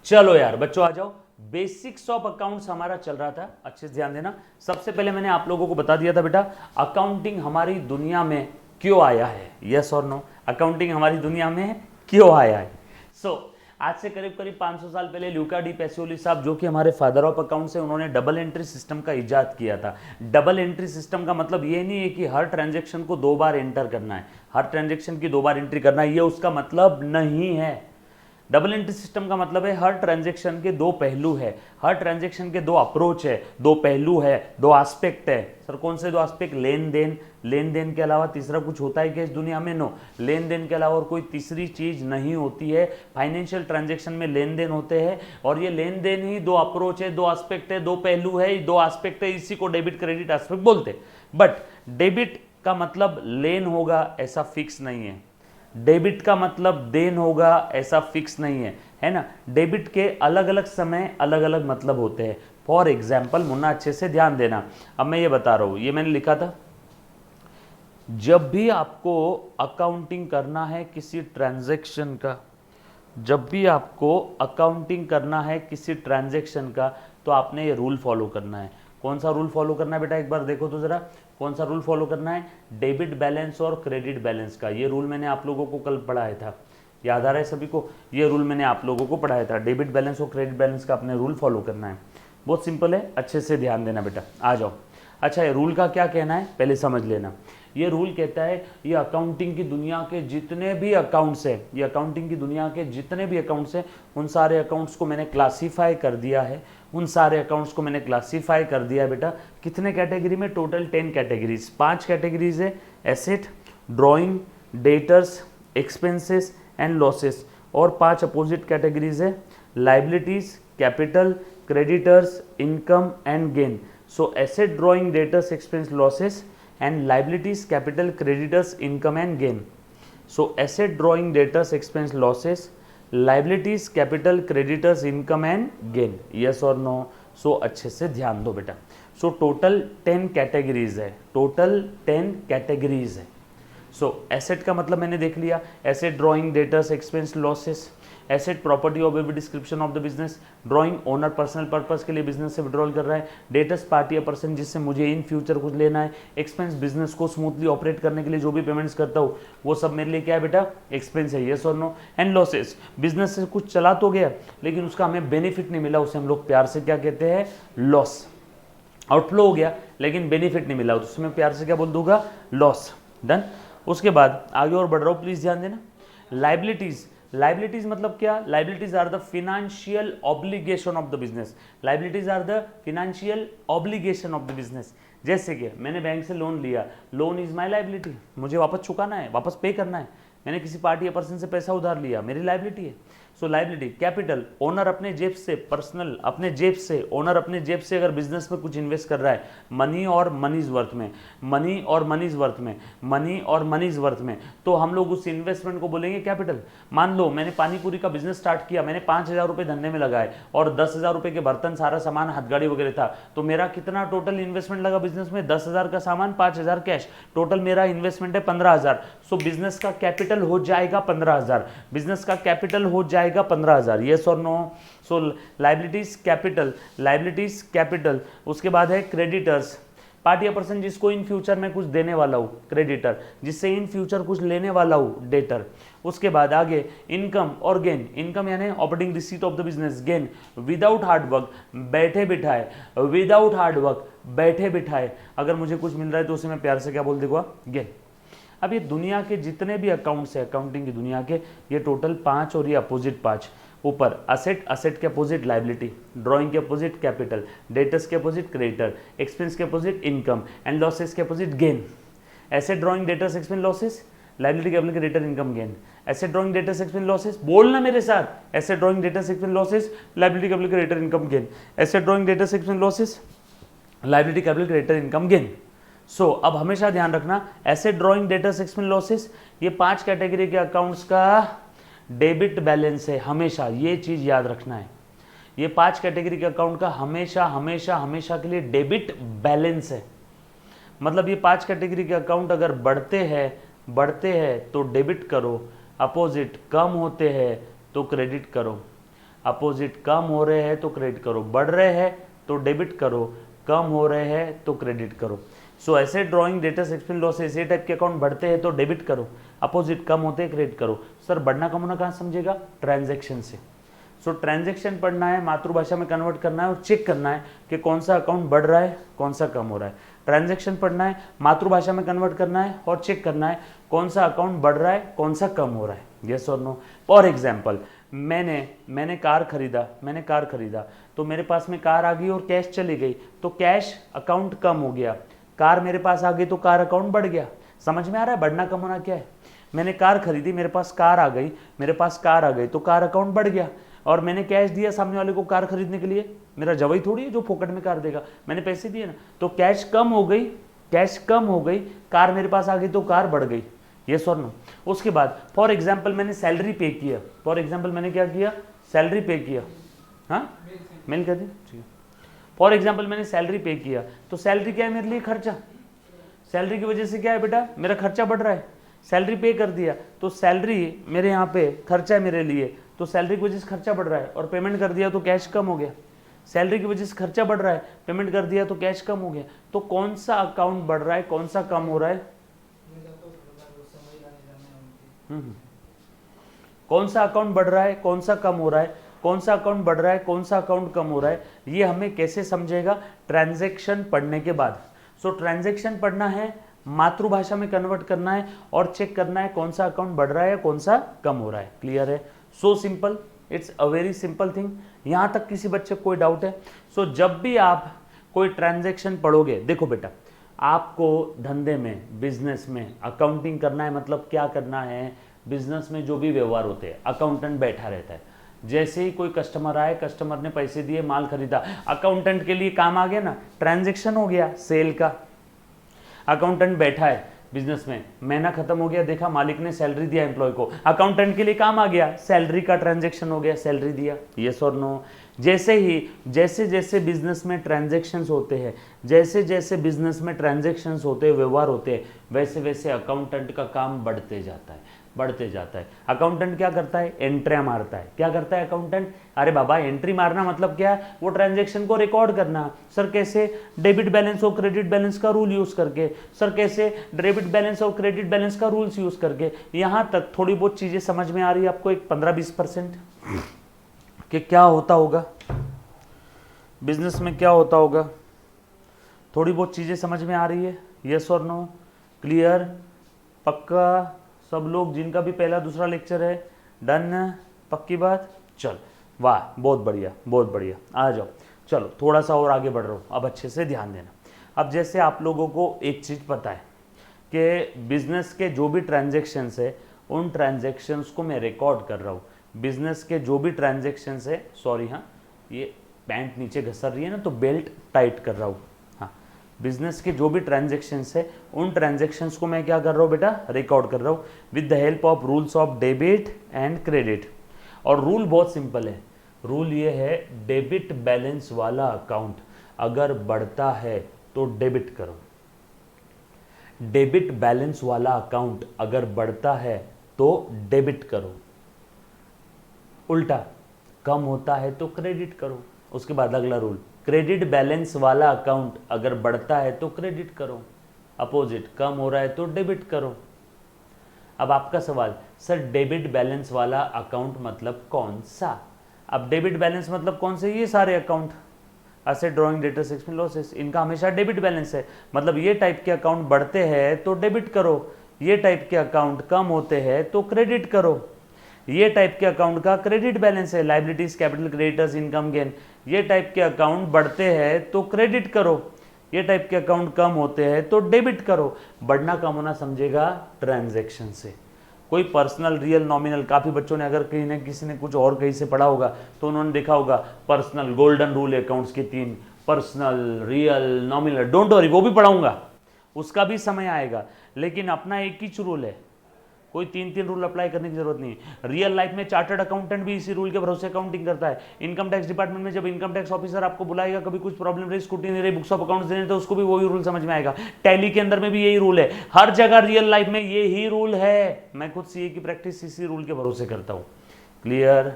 चलो यार बच्चों आ जाओ। बेसिक्स ऑफ अकाउंट्स हमारा चल रहा था, अच्छे से ध्यान देना। सबसे पहले मैंने आप लोगों को बता दिया था बेटा अकाउंटिंग हमारी दुनिया में क्यों आया है, यस और नो। अकाउंटिंग हमारी दुनिया में क्यों आया है। आज से करीब करीब 500 साल पहले ल्यूका डी पैसियोली साहब, जो कि हमारे फादर ऑफ अकाउंट्स है, उन्होंने डबल एंट्री सिस्टम का इजाद किया था। डबल एंट्री सिस्टम का मतलब ये नहीं है कि हर ट्रांजैक्शन को 2 बार एंटर करना है, हर ट्रांजैक्शन की 2 बार एंट्री करना है, ये उसका मतलब नहीं है। डबल एंट्री सिस्टम का मतलब है हर ट्रांजैक्शन के 2 पहलू है, हर ट्रांजैक्शन के 2 अप्रोच है, 2 पहलू है, 2 एस्पेक्ट है। सर कौन से 2 एस्पेक्ट? लेन देन, लेन देन के अलावा तीसरा कुछ होता है क्या इस दुनिया में? नो, लेन देन के अलावा और कोई तीसरी चीज नहीं होती है। फाइनेंशियल ट्रांजैक्शन में लेन देन होते हैं और ये लेन देन ही 2 अप्रोच है, 2 एस्पेक्ट है, 2 पहलू है, 2 एस्पेक्ट है, इसी को डेबिट क्रेडिट एस्पेक्ट बोलते हैं। बट डेबिट का मतलब लेन होगा ऐसा फिक्स नहीं है, डेबिट का मतलब देन होगा ऐसा फिक्स नहीं है ना। डेबिट के अलग अलग समय अलग अलग मतलब होते हैं। फॉर एग्जाम्पल मुन्ना अच्छे से ध्यान देना, अब मैं ये बता रहा हूं, ये मैंने लिखा था, जब भी आपको अकाउंटिंग करना है किसी ट्रांजैक्शन का, जब भी आपको अकाउंटिंग करना है किसी ट्रांजैक्शन का, तो आपने ये रूल फॉलो करना है। कौन सा रूल फॉलो करना है बेटा, एक बार देखो तो जरा, कौन सा रूल फॉलो करना है? डेबिट बैलेंस और क्रेडिट बैलेंस का। ये रूल मैंने आप लोगों को कल पढ़ाया था, याद आ रहा है सभी को? ये रूल मैंने आप लोगों को पढ़ाया था, डेबिट बैलेंस और क्रेडिट बैलेंस का अपने रूल फॉलो करना है। बहुत सिंपल है, अच्छे से ध्यान देना बेटा। आ जाओ। अच्छा, ये रूल का क्या कहना है पहले समझ लेना। ये रूल कहता है ये अकाउंटिंग की दुनिया के जितने भी अकाउंट्स हैं, ये अकाउंटिंग की दुनिया के जितने भी अकाउंट्स हैं, उन सारे अकाउंट्स को मैंने क्लासीफाई कर दिया है, उन सारे अकाउंट्स को मैंने क्लासीफाई कर दिया है बेटा। कितने कैटेगरी में? टोटल 10 कैटेगरीज, 5 कैटेगरीज है, asset, drawing, debtors, expenses and losses, और 5 अपोजिट कैटेगरीज है, liabilities, capital, creditors, income and gain. So asset, drawing, debtors, expense, losses and liabilities, capital, creditors, income and gain. So asset, drawing, debtors, expense, losses, liabilities, capital, creditors, income and gain. Yes or no? So अच्छे से ध्यान दो बेटा। So total 10 categories है, total 10 categories है। So asset का मतलब मैंने देख लिया, asset, drawing, debtors, expense, losses। Asset property और with description of the business. Drawing owner personal purpose के लिए बिजनेस से विड्रॉल कर रहा है। डेटर्स पार्टी या पर्सन जिससे मुझे इन फ्यूचर कुछ लेना है। एक्सपेंस बिजनेस को स्मूथली ऑपरेट करने के लिए जो भी पेमेंट्स करता हूँ वो सब मेरे लिए क्या है बेटा? एक्सपेंस है, यस और नो। एंड लॉसेस, बिजनेस से कुछ चला तो गया लेकिन उसका हमें बेनिफिट नहीं मिला, उसे हम लोग प्यार से क्या कहते हैं? लॉस। आउटफ्लो हो गया लेकिन बेनिफिट नहीं मिला, तो उसमें प्यार से क्या बोल दूंगा? लॉस। डन। उसके बाद आगे और बढ़ रहा हूँ, प्लीज ध्यान देना। लाइबिलिटीज, लाइबिलिटीज मतलब क्या? Liabilities are the financial obligation of the business. Liabilities are the financial obligation of the business. जैसे कि मैंने बैंक से लोन लिया, लोन इज माय लाइबिलिटी, मुझे वापस चुकाना है, वापस पे करना है। मैंने किसी पार्टी या पर्सन से पैसा उधार लिया, मेरी लाइबिलिटी है। सो लाइबिलिटी। कैपिटल, ओनर अपने जेब से, पर्सनल अपने जेब से, ओनर अपने जेब से अगर बिजनेस में कुछ इन्वेस्ट कर रहा है, मनी और मनीज वर्थ में, मनी और मनीज वर्थ में, मनी और मनीज वर्थ में, तो हम लोग उस इन्वेस्टमेंट को बोलेंगे कैपिटल। मान लो मैंने पानीपुरी का बिजनेस स्टार्ट किया, मैंने 5,000 रुपये धंधे में लगाए और 10,000 रुपये के बर्तन, सारा सामान, हाथगाड़ी वगैरह था, तो मेरा कितना टोटल इन्वेस्टमेंट लगा बिजनेस में? 10,000 का सामान, 5,000 कैश, टोटल मेरा इन्वेस्टमेंट है 15,000। सो बिजनेस का कैपिटल हो जाएगा 15,000, बिजनेस का कैपिटल हो जाएगा 15,000, यस और नो। सो लाइबिलिटीज कैपिटल, लाइबिलिटीज कैपिटल। उसके बाद है क्रेडिटर्स, पार्टी या पर्सन जिसको इन फ्यूचर में कुछ देने वाला हूँ, क्रेडिटर, जिससे इन फ्यूचर कुछ लेने वाला हूँ, डेटर। उसके बाद आगे इनकम और गेन, इनकम यानी operating receipt of the business, gain without hard work, बैठे बिठाए, विदाउट हार्ड वर्क, बैठे बिठाए अगर मुझे कुछ मिल रहा है तो उसे मैं प्यार से क्या बोल दूंगा? गेन। अब ये दुनिया के जितने भी अकाउंट्स है अकाउंटिंग की दुनिया के, ये टोटल 5 और ये अपोजिट 5। ऊपर असेट, असेट के अपोजिट लाइबिलिटी, ड्राइंग के अपोजिट कैपिटल, डेटर्स के अपोजिट क्रेडिटर, एक्सपेंस के अपोजिट इनकम एंड लॉसेस के opposite gain. Asset, drawing, debtors, expense, losses, liability, capital, creditor, income, gain. Asset, drawing, debtors, expense, losses, बोलना मेरे साथ। Asset, drawing, debtors, expense, losses, liability, capital, creditor, income, gain. Asset, drawing, debtors, expense, losses, liability, capital, creditor, income, gain. So अब हमेशा ध्यान रखना, asset, drawing, debtors, expense, losses, ये 5 category के accounts का डेबिट बैलेंस है, हमेशा ये चीज याद रखना है। ये 5 कैटेगरी के अकाउंट का हमेशा हमेशा हमेशा के लिए डेबिट बैलेंस है। मतलब ये 5 कैटेगरी के अकाउंट अगर बढ़ते हैं तो डेबिट करो, अपोजिट कम होते हैं तो क्रेडिट करो, अपोजिट कम हो रहे हैं तो क्रेडिट करो, बढ़ रहे हैं तो डेबिट करो, कम हो रहे हैं तो क्रेडिट करो। सो ऐसे ड्रॉइंग डेटर्स एक्सपेंस लॉसेस ये टाइप के अकाउंट बढ़ते हैं तो डेबिट करो, अपोजिट कम होते हैं क्रेडिट करो। सर बढ़ना कम होना कहाँ समझेगा? ट्रांजैक्शन से। सो ट्रांजैक्शन पढ़ना है, मातृभाषा में कन्वर्ट करना है और चेक करना है कि कौन सा अकाउंट बढ़ रहा है कौन सा कम हो रहा है। ट्रांजैक्शन पढ़ना है, मातृभाषा में कन्वर्ट करना है और चेक करना है कौन सा अकाउंट बढ़ रहा है कौन सा कम हो रहा है। यस और नो। फॉर एग्जाम्पल मैंने कार खरीदा तो मेरे पास में कार आ गई और कैश चली गई तो कैश अकाउंट कम हो गया, कार मेरे पास आ गई तो कार अकाउंट बढ़ गया। समझ में आ रहा है बढ़ना कम होना क्या है? मैंने कार खरीदी, मेरे पास कार आ गई तो कार अकाउंट बढ़ गया, और मैंने कैश दिया सामने वाले को कार खरीदने के लिए, मेरा जवाई थोड़ी है जो फोकट में कार देगा, मैंने पैसे दिए ना, तो कैश कम हो गई, कार मेरे पास आ गई तो कार बढ़ गई। यस और नो। उसके बाद फॉर एग्जाम्पल मैंने सैलरी पे किया, मैंने क्या किया? सैलरी पे किया। हाँ मेल कर दी, ठीक है। फॉर एग्जाम्पल मैंने सैलरी पे किया तो सैलरी क्या है मेरे लिए? खर्चा। सैलरी की वजह से क्या है बेटा? मेरा खर्चा बढ़ रहा है। सैलरी पे कर दिया तो सैलरी मेरे यहाँ पे खर्चा है मेरे लिए, तो सैलरी की वजह से खर्चा बढ़ रहा है, और पेमेंट कर दिया तो कैश कम हो गया। सैलरी की वजह से खर्चा बढ़ रहा है, पेमेंट कर दिया तो कैश कम हो गया। तो कौन सा अकाउंट बढ़ रहा है कौन सा कम हो रहा है? कौन सा अकाउंट बढ़ रहा है कौन सा कम हो रहा है, कौन सा अकाउंट बढ़ रहा है कौन सा अकाउंट कम हो रहा है, ये हमें कैसे समझेगा? ट्रांजैक्शन पढ़ने के बाद। सो ट्रांजैक्शन पढ़ना है, मातृभाषा में कन्वर्ट करना है और चेक करना है कौन सा अकाउंट बढ़ रहा है कौन सा कम हो रहा है। क्लियर है? So simple, it's a very simple thing. यहां तक किसी बच्चे को कोई डाउट है? सो जब भी आप कोई ट्रांजैक्शन पढ़ोगे, देखो बेटा आपको धंधे में बिजनेस में अकाउंटिंग करना है, मतलब क्या करना है? बिजनेस में जो भी व्यवहार होते हैं अकाउंटेंट बैठा रहता है। जैसे ही कोई कस्टमर आए, कस्टमर ने पैसे दिए, माल खरीदा, अकाउंटेंट के लिए काम आ गया ना, ट्रांजैक्शन हो गया सेल का। अकाउंटेंट बैठा है बिजनेस में, महीना खत्म हो गया, देखा मालिक ने सैलरी दिया एम्प्लॉय को, अकाउंटेंट के लिए काम आ गया, सैलरी का ट्रांजैक्शन हो गया, सैलरी दिया। यस और नो। जैसे जैसे बिजनेस में ट्रांजैक्शंस होते हैं, व्यवहार होते हैं, वैसे वैसे अकाउंटेंट का काम बढ़ते जाता है। अकाउंटेंट क्या करता है? एंट्रियां मारता है। क्या करता है अकाउंटेंट? अरे बाबा एंट्री मारना मतलब क्या है? वो ट्रांजैक्शन को रिकॉर्ड करना। सर कैसे? डेबिट बैलेंस और क्रेडिट बैलेंस का रूल यूज करके। सर कैसे? डेबिट बैलेंस और क्रेडिट बैलेंस का रूल्स यूज करके। यहां तक थोड़ी बहुत चीजें समझ में आ रही है आपको? एक 15-20% कि क्या होता होगा बिजनेस में, क्या होता होगा? थोड़ी बहुत चीजें समझ में आ रही है? यस और नो? क्लियर? पक्का? सब लोग जिनका भी पहला दूसरा लेक्चर है, डन? पक्की बात? चल वाह, बहुत बढ़िया, आ जाओ। चलो थोड़ा सा और आगे बढ़ रहा हूँ, अब अच्छे से ध्यान देना। अब जैसे आप लोगों को एक चीज़ पता है कि बिजनेस के जो भी ट्रांजैक्शंस है उन ट्रांजैक्शंस को मैं रिकॉर्ड कर रहा हूँ। बिजनेस के जो भी ट्रांजैक्शंस है, सॉरी हाँ ये पैंट नीचे घसर रही है ना तो बेल्ट टाइट कर रहा हूँ। हाँ, बिजनेस के जो भी ट्रांजैक्शंस है उन ट्रांजैक्शंस को मैं क्या कर रहा हूँ बेटा? रिकॉर्ड कर रहा हूँ with the help of rules of debit and credit. और रूल बहुत सिंपल है। रूल ये है, डेबिट बैलेंस वाला अकाउंट अगर बढ़ता है तो डेबिट करो, डेबिट बैलेंस वाला अकाउंट अगर बढ़ता है तो डेबिट करो, उल्टा कम होता है तो क्रेडिट करो। उसके बाद अगला रूल, क्रेडिट बैलेंस वाला अकाउंट अगर बढ़ता है तो क्रेडिट करो, अपोजिट कम हो रहा है तो डेबिट करो। अब आपका सवाल, सर डेबिट बैलेंस वाला अकाउंट मतलब कौन सा? अब डेबिट बैलेंस मतलब कौन से? ये सारे account, asset, drawing, debtors, expense, losses, इनका हमेशा डेबिट बैलेंस है। मतलब ये टाइप के अकाउंट बढ़ते हैं तो डेबिट करो, ये टाइप के अकाउंट कम होते हैं तो क्रेडिट करो। ये टाइप के अकाउंट का क्रेडिट बैलेंस है, liabilities, capital, creditors, income, gain. ये टाइप के अकाउंट बढ़ते हैं तो क्रेडिट करो, ये टाइप के अकाउंट कम होते हैं तो डेबिट करो। बढ़ना कम होना समझेगा ट्रांजैक्शन से। कोई पर्सनल, रियल, नॉमिनल, काफ़ी बच्चों ने अगर कहीं ना किसी ने कुछ और कहीं से पढ़ा होगा तो उन्होंने देखा होगा पर्सनल, गोल्डन रूल है अकाउंट्स के 3, personal, real, nominal. Don't worry, वो भी पढ़ाऊंगा, उसका भी समय आएगा। लेकिन अपना एक ही रूल है, कोई 3 रूल अप्लाई करने की जरूरत नहीं है। रियल लाइफ में चार्टर्ड अकाउंटेंट भी इसी रूल के भरोसे अकाउंटिंग करता है। इनकम टैक्स डिपार्टमेंट में जब इनकम टैक्स ऑफिसर आपको बुलाएगा, कभी कुछ प्रॉब्लम रही, स्क्रूटिनी रही, बुक्स ऑफ अकाउंट्स देने, तो उसको भी वही रूल समझ में आएगा। टैली के अंदर में भी यही रूल है, हर जगह रियल लाइफ में यही रूल है। मैं खुद सीए की प्रैक्टिस इसी रूल के भरोसे करता हूँ। क्लियर?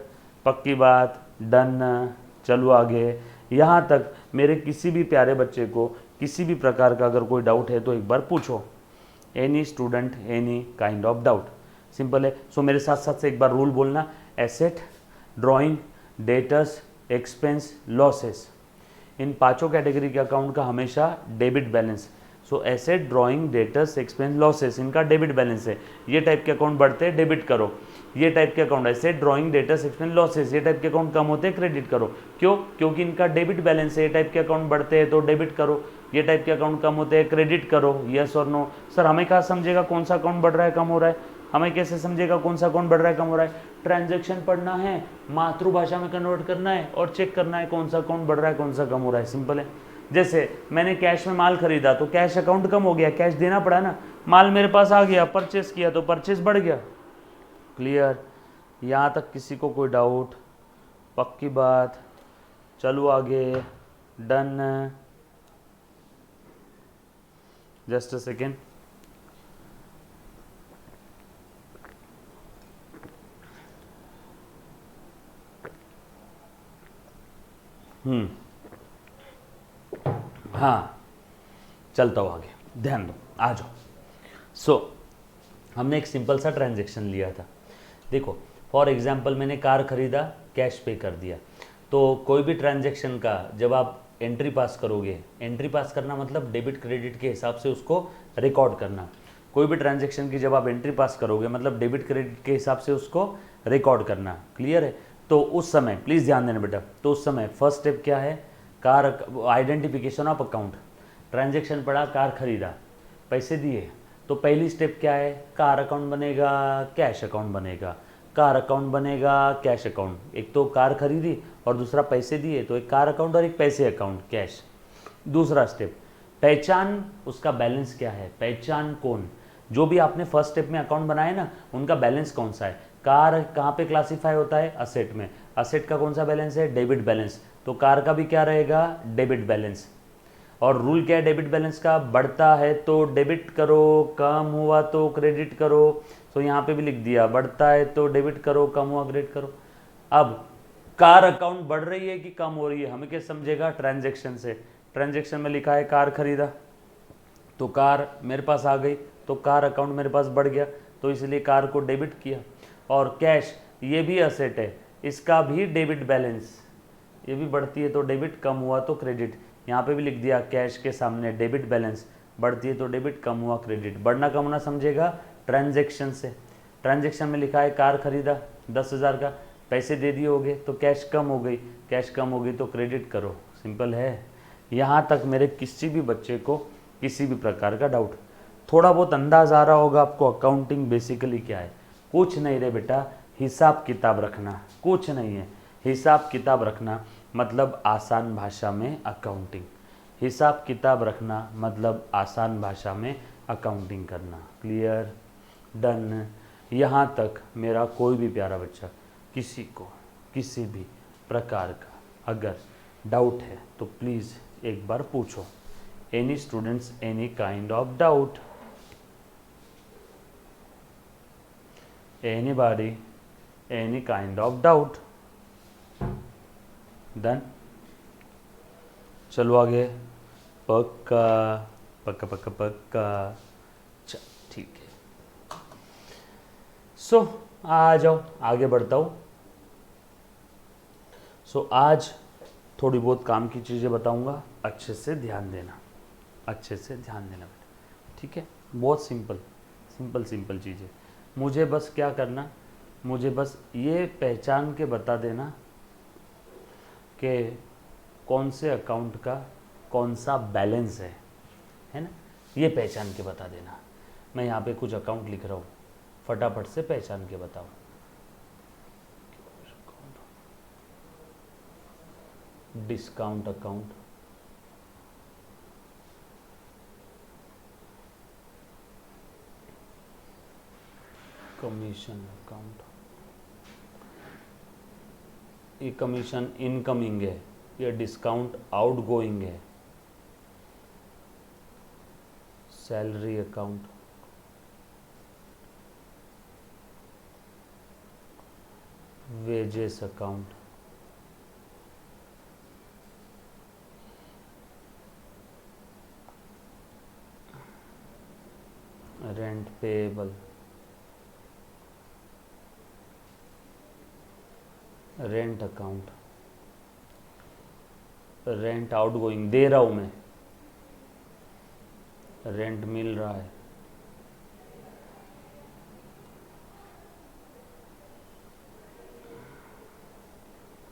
पक्की बात? डन। चलो आगे। यहाँ तक मेरे किसी भी प्यारे बच्चे को किसी भी प्रकार का अगर कोई डाउट है तो एक बार पूछो। Any student any kind of doubt, simple है। सो मेरे साथ साथ से एक बार रूल बोलना, asset, drawing, debtors, expense, losses, इन पांचों कैटेगरी के अकाउंट का हमेशा debit balance. So asset, drawing, debtors, expense, losses, इनका डेबिट बैलेंस है। ये टाइप के अकाउंट बढ़ते हैं, डेबिट करो। ये टाइप के account asset, drawing, debtors, expense, losses, ये टाइप के अकाउंट कम होते हैं, क्रेडिट करो। क्यों? क्योंकि इनका डेबिट बैलेंस है। ये टाइप के अकाउंट बढ़ते हैं तो डेबिट करो, ये टाइप के अकाउंट कम होते हैं, क्रेडिट करो। यस और नो? सर हमें कहाँ समझेगा कौन सा अकाउंट बढ़ रहा है कम हो रहा है? हमें कैसे समझेगा कौन सा अकाउंट बढ़ रहा है कम हो रहा है? ट्रांजैक्शन पढ़ना है, मातृभाषा में कन्वर्ट करना है और चेक करना है कौन सा अकाउंट बढ़ रहा है कौन सा कम हो रहा है। सिंपल है। जैसे मैंने कैश में माल खरीदा तो कैश अकाउंट कम हो गया, कैश देना पड़ा ना। माल मेरे पास आ गया, परचेस किया तो परचेस बढ़ गया। क्लियर? यहाँ तक किसी को कोई डाउट? पक्की बात? चलो आगे। डन। Just a second. हाँ, चलता हूँ आगे, ध्यान दो, आ जाओ। सो हमने एक सिंपल सा ट्रांजैक्शन लिया था। देखो फॉर एग्जांपल मैंने कार खरीदा, कैश पे कर दिया। तो कोई भी ट्रांजैक्शन का जब आप एंट्री पास करोगे, एंट्री पास करना मतलब डेबिट क्रेडिट के हिसाब से उसको रिकॉर्ड करना। कोई भी ट्रांजैक्शन की जब आप एंट्री पास करोगे मतलब डेबिट क्रेडिट के हिसाब से उसको रिकॉर्ड करना। क्लियर है? तो उस समय प्लीज़ ध्यान देना बेटा, तो उस समय फर्स्ट स्टेप क्या है? Car identification of account. Transaction पड़ा, कार खरीदा, पैसे दिए, तो पहली स्टेप क्या है? कार अकाउंट बनेगा, कैश अकाउंट बनेगा। कार अकाउंट बनेगा, कैश अकाउंट। एक तो कार खरीदी और दूसरा पैसे दिए, तो एक कार अकाउंट और एक पैसे अकाउंट, कैश। दूसरा स्टेप, पहचान उसका बैलेंस क्या है? पहचान कौन? जो भी आपने फर्स्ट स्टेप में अकाउंट बनाए ना, उनका बैलेंस कौन सा है? कार कहाँ पे क्लासीफाई होता है? असेट में। असेट का कौन सा बैलेंस है? Debit balance. तो कार का भी क्या रहेगा? Debit balance. और रूल क्या है डेबिट बैलेंस का? बढ़ता है तो डेबिट करो, कम हुआ तो क्रेडिट करो। तो यहाँ पे भी लिख दिया, बढ़ता है तो डेबिट करो, कम हुआ क्रेडिट करो। अब कार अकाउंट बढ़ रही है कि कम हो रही है, हमें क्या समझेगा? ट्रांजैक्शन से। ट्रांजैक्शन में लिखा है कार खरीदा, तो कार मेरे पास आ गई, तो कार अकाउंट मेरे पास बढ़ गया, तो इसलिए कार को डेबिट किया। और कैश, ये भी असेट है, इसका भी डेबिट बैलेंस, ये भी बढ़ती है तो डेबिट, कम हुआ तो क्रेडिट। यहाँ पे भी लिख दिया कैश के सामने डेबिट बैलेंस, बढ़ती है तो डेबिट, कम हुआ क्रेडिट। बढ़ना कम होना समझेगा ट्रांजैक्शन से। ट्रांजैक्शन में लिखा है कार खरीदा 10,000 का, पैसे दे दिए होगे तो कैश कम हो गई, कैश कम हो गई तो क्रेडिट करो। सिंपल है। यहाँ तक मेरे किसी भी बच्चे को किसी भी प्रकार का डाउट? थोड़ा बहुत अंदाज आ रहा होगा आपको अकाउंटिंग बेसिकली क्या है? कुछ नहीं रे बेटा, हिसाब किताब रखना, कुछ नहीं है। हिसाब किताब रखना मतलब आसान भाषा में अकाउंटिंग। हिसाब किताब रखना मतलब आसान भाषा में अकाउंटिंग करना। क्लियर? डन। यहाँ तक मेरा कोई भी प्यारा बच्चा किसी को किसी भी प्रकार का अगर डाउट है तो प्लीज़ एक बार पूछो। Any students any kind of doubt? anybody any kind of doubt? Done. चलो आगे। पक्का पक्का पक्का पक्का। चल ठीक है। सो आ जाओ, आगे बढ़ता हूँ। सो आज थोड़ी बहुत काम की चीज़ें बताऊंगा, अच्छे से ध्यान देना, अच्छे से ध्यान देना बेटा, ठीक है? बहुत सिंपल सिंपल सिंपल चीज़ें। मुझे बस क्या करना, मुझे बस ये पहचान के बता देना कि कौन से अकाउंट का कौन सा बैलेंस है ना? ये पहचान के बता देना। मैं यहाँ पे कुछ अकाउंट लिख रहा हूँ, फटाफट से पहचान के बताओ। डिस्काउंट अकाउंट, कमीशन अकाउंट, ये कमीशन इनकमिंग है, ये डिस्काउंट आउटगोइंग है। Salary account, wages account, payable, rent account, rent outgoing, दे रहा हूं मैं, रेंट मिल रहा है,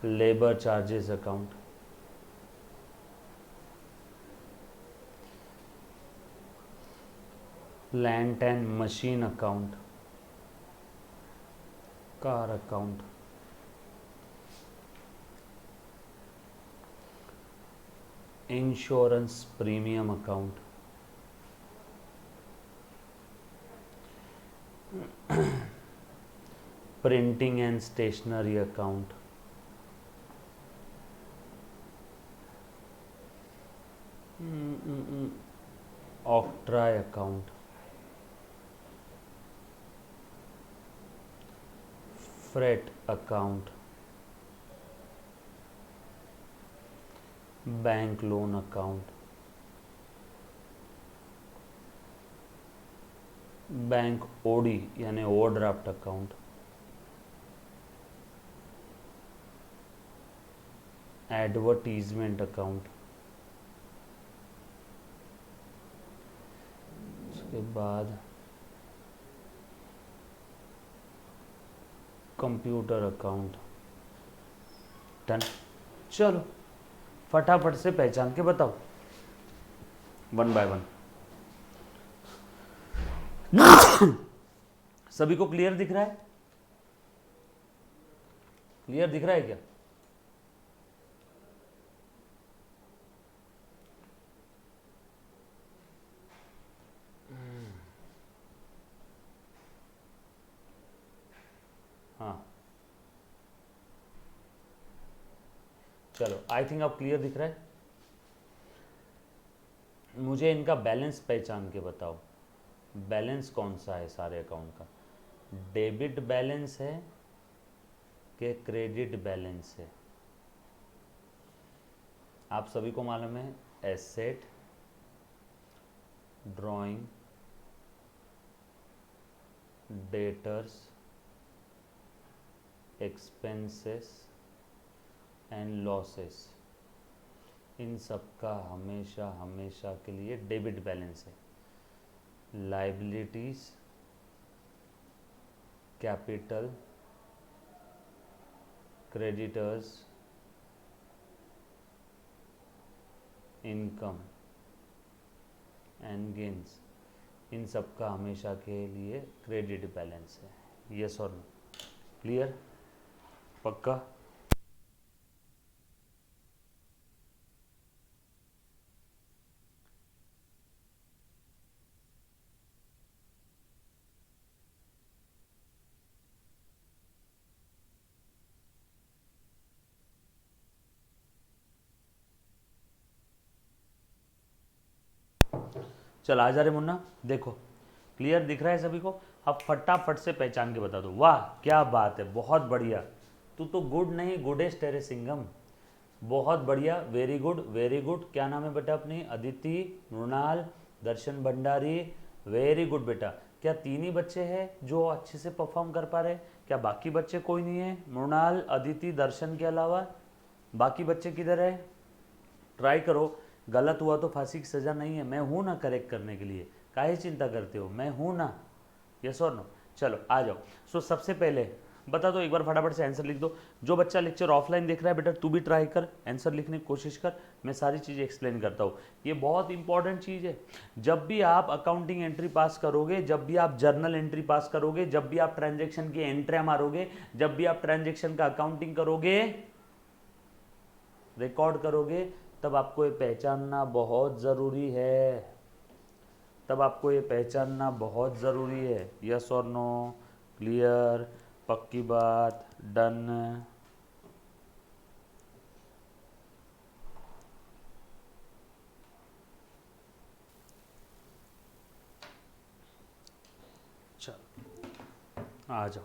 labour charges account, plant and machine account, car account, insurance premium account, printing and stationery account, octroi account, freight account, bank loan account, bank OD यानी overdraft account, advertisement account, उसके बाद कंप्यूटर अकाउंट। डन। चलो फटाफट से पहचान के बताओ, one by one. सभी को क्लियर दिख रहा है? क्लियर दिख रहा है क्या? हाँ चलो, आई थिंक अब क्लियर दिख रहा है। मुझे इनका बैलेंस पहचान के बताओ, बैलेंस कौन सा है सारे अकाउंट का? डेबिट बैलेंस है कि क्रेडिट बैलेंस है? आप सभी को मालूम है asset, drawing, debtors, expenses and losses, इन सब का हमेशा हमेशा के लिए डेबिट बैलेंस है। Liabilities, capital, creditors, income and gains, इन सब का हमेशा के लिए क्रेडिट बैलेंस है। यस और नो? क्लियर? पक्का? चल आ जा रे मुन्ना, देखो क्लियर दिख रहा है सभी को? अब फटाफट से पहचान के बता दो। वाह क्या बात है, बहुत बढ़िया। तू तो गुड नहीं गुडेस्ट है रे सिंगम, बहुत बढ़िया, वेरी गुड वेरी गुड। क्या नाम है बेटा अपनी? अदिति, मृणाल, दर्शन भंडारी, वेरी गुड बेटा। क्या तीन ही बच्चे हैं जो अच्छे से परफॉर्म कर पा रहे? क्या बाकी बच्चे कोई नहीं है? मृणाल, अदिति, दर्शन के अलावा बाकी बच्चे किधर है? ट्राई करो, गलत हुआ तो फांसी की सज़ा नहीं है, मैं हूं ना करेक्ट करने के लिए, काहे चिंता करते हो, मैं हूं ना। यस और नो? चलो आ जाओ। सो सबसे पहले बता दो, एक बार फटाफट से आंसर लिख दो। जो बच्चा लेक्चर ऑफलाइन देख रहा है बेटा, तू भी ट्राई कर, आंसर लिखने की कोशिश कर, मैं सारी चीज़ें एक्सप्लेन करता हूँ। ये बहुत इंपॉर्टेंट चीज़ है। जब भी आप अकाउंटिंग एंट्री पास करोगे, जब भी आप जर्नल एंट्री पास करोगे, जब भी आप ट्रांजेक्शन की एंट्री मारोगे, जब भी आप ट्रांजेक्शन का अकाउंटिंग करोगे, रिकॉर्ड करोगे, तब आपको ये पहचानना बहुत ज़रूरी है, तब आपको ये पहचानना बहुत ज़रूरी है। यस और नो? क्लियर? पक्की बात? डन? चलो आ जाओ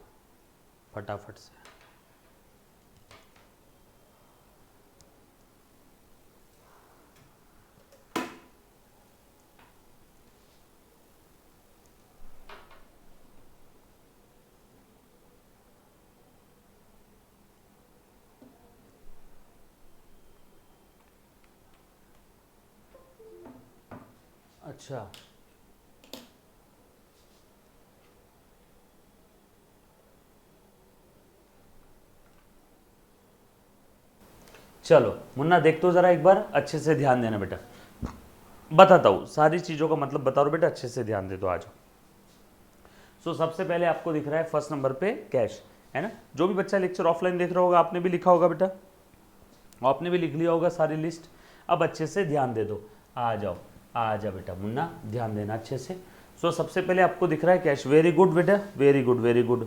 फटाफट से। अच्छा, चलो मुन्ना देख तो जरा एक बार, अच्छे से ध्यान देना बेटा, बताता हूँ सारी चीज़ों का मतलब बता रहा हूँ बेटा, अच्छे से ध्यान दे दो आज। सो सबसे पहले आपको दिख रहा है फर्स्ट नंबर पे कैश, है ना। जो भी बच्चा लेक्चर ऑफलाइन देख रहा होगा आपने भी लिखा होगा बेटा, आपने भी लिख लिया होगा सारी लिस्ट। अब अच्छे से ध्यान दे दो, आ जाओ आ जा बेटा मुन्ना, ध्यान देना अच्छे से। सो सबसे पहले आपको दिख रहा है कैश, वेरी गुड बेटा, वेरी गुड वेरी गुड।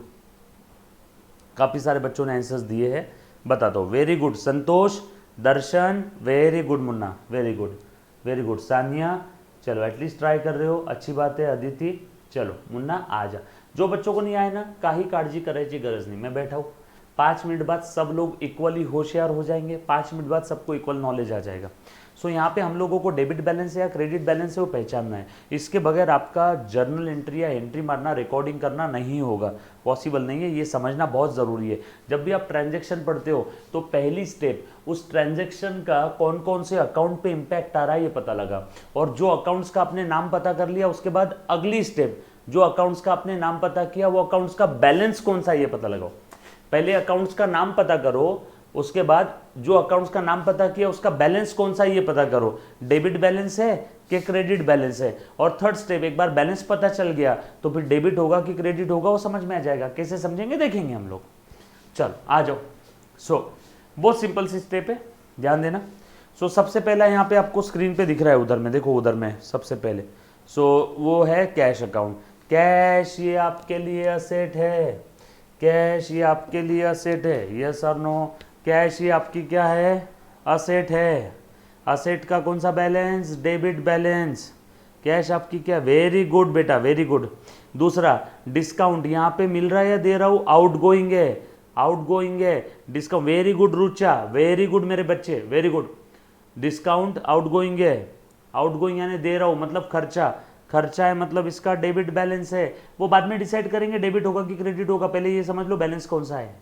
काफ़ी सारे बच्चों ने आंसर्स दिए हैं, बताता हूँ। Very good Santosh, Darshan, very good Munna, very good very good. Sania, चलो एटलीस्ट ट्राई कर रहे हो, अच्छी बात है। अदिति, चलो मुन्ना आ जा। जो बच्चों को नहीं आए ना, काही काळजी करायची गरज नहीं, मैं बैठा हूँ। 5 मिनट बाद सब लोग इक्वली होशियार हो जाएंगे, 5 मिनट बाद सबको इक्वल नॉलेज आ जाएगा। सो यहाँ पे हम लोगों को डेबिट बैलेंस है या क्रेडिट बैलेंस है वो पहचानना है। इसके बगैर आपका जर्नल एंट्री या एंट्री मारना, रिकॉर्डिंग करना नहीं होगा, पॉसिबल नहीं है। ये समझना बहुत ज़रूरी है। जब भी आप ट्रांजैक्शन पढ़ते हो तो पहली स्टेप उस ट्रांजैक्शन का कौन कौन से अकाउंट पे इम्पैक्ट आ रहा है ये पता लगा, और जो अकाउंट्स का आपने नाम पता कर लिया उसके बाद अगली स्टेप, जो अकाउंट्स का आपने नाम पता किया वो अकाउंट्स का बैलेंस कौन सा है ये पता लगाओ। पहले अकाउंट्स का नाम पता करो, उसके बाद जो अकाउंट्स का नाम पता किया उसका बैलेंस कौन सा है ये पता करो, डेबिट बैलेंस है कि क्रेडिट बैलेंस है। और थर्ड स्टेप, एक बार बैलेंस पता चल गया तो फिर डेबिट होगा कि क्रेडिट होगा वो समझ में आ जाएगा। कैसे समझेंगे देखेंगे हम लोग, चलो आ जाओ। सो बहुत सिंपल सी स्टेप है, ध्यान देना। सो सबसे पहला यहाँ पे आपको स्क्रीन पे दिख रहा है, उधर में देखो, उधर में सबसे पहले। सो वो है कैश अकाउंट। कैश ये आपके लिए असेट है, कैश ये आपके लिए असेट है, यस और नो। कैश ये आपकी क्या है, असेट है। असेट का कौन सा बैलेंस, डेबिट बैलेंस। कैश आपकी क्या, वेरी गुड बेटा वेरी गुड। दूसरा डिस्काउंट यहाँ पे मिल रहा है या दे रहा हूँ, आउट गोइंग है, आउट गोइंग है discount. Very good Rucha, very good मेरे बच्चे, very good. Discount out going है, आउट गोइंग यानी दे रहा हूँ मतलब खर्चा, खर्चा है मतलब इसका डेबिट बैलेंस है। वो बाद में डिसाइड करेंगे डेबिट होगा कि क्रेडिट होगा, पहले ये समझ लो बैलेंस कौन सा है।